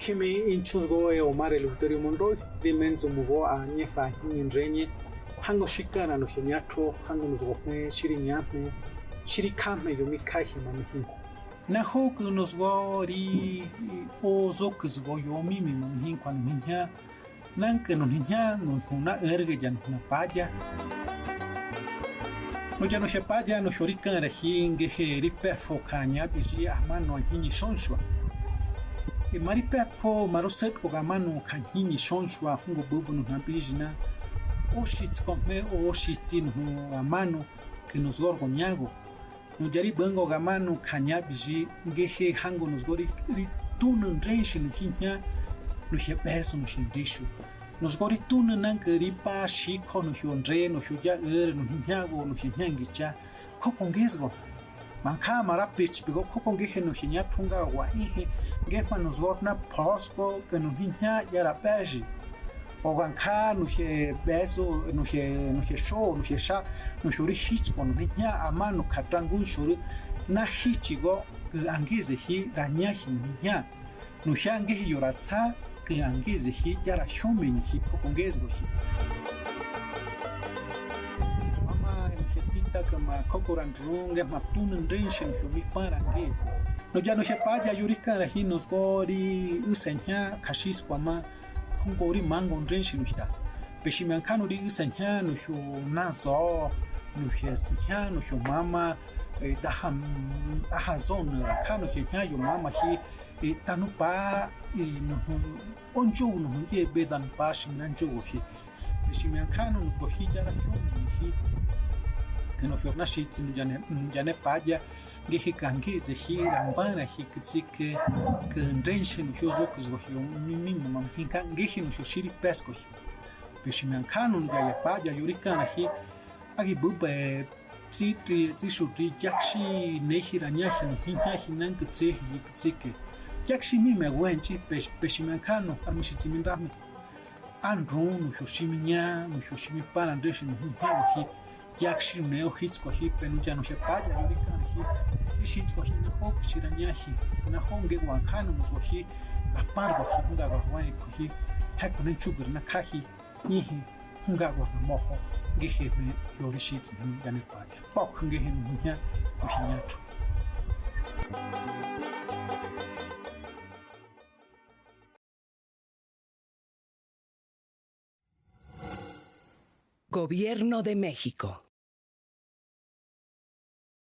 que me hinchuzgo Omar Eleuterio Monroy, dimenso mugo a ñefa in reñe, hango shikana no Jñatrjo, hango nos gome, shiriñame, shirikame yo mi kaji mamihin. Naho que nos go ri o zokes go yo mi mamihin cuando minya, nanke no niña no una erge ya no paya. No ya no se paya no shurikan rehin gehe ripe fokanya biji ahmano hini sonshwa. Maripepo maroset ko gamano kanhini shonshwa hungo bubu no nabijna oshits come oshitsin no amano que nos gorgonyago no jari bango gamano kanyabiji gehe hango nos gori tunun renshi no hinya no hebeso no shindishu nos gori tunun nankeripa shiko no hyonre no hya no hinyago no hinyangicha kopongesgo manka marapich bigo kopongehe no Jñatrjo wa ihe gefa nos vorna posco que no hinya yara peji o ganka no he beso no he show no he sha no shuri hich con hinya amano katrangun shuri na hichigo que angize hi ranya hinya no shange yoratsa que angize hi yara shomeni hi kopongezgo hi kama kokoran runga matunen renshin mi parangese no ya no se paya yurika hi nos gori usenya kashis kwama gori mango renshin sta peshiman kanu ri usenya no shu nazo no hesnya no shu mama daha zon kanu henya yo mama hi tanu pa no onjo no ye bedan pa shinan jo hi peshiman kanu no hi jara hi no fiorna shit no jane paya gehe kange ze hirambana hikitsike kendrenche no hyozoku zo hyo mimi mam hinka gehe no shiri pesco hi peshiman kanun ya paya yurikana hi agi bube tsitri tsishutri jakshi nehiranya hin hinha hinan kitse hi kitsike jakshi mi me wenchi peshiman kanu armishitimin rahmi andron no hyoshiminya no hyoshimi para ndreshe no hinha hi yakshi neo hits ko hi penu ya no se paya yurika hi shits ko hi na ho shiranya hi na honge wa kanu no hi apargo hi hunga wa ko hi hakune chugur na kahi hi hunga wa moho gehe me yori shits ya ne paya pok gehe nya Jñatrjo. Gobierno de México.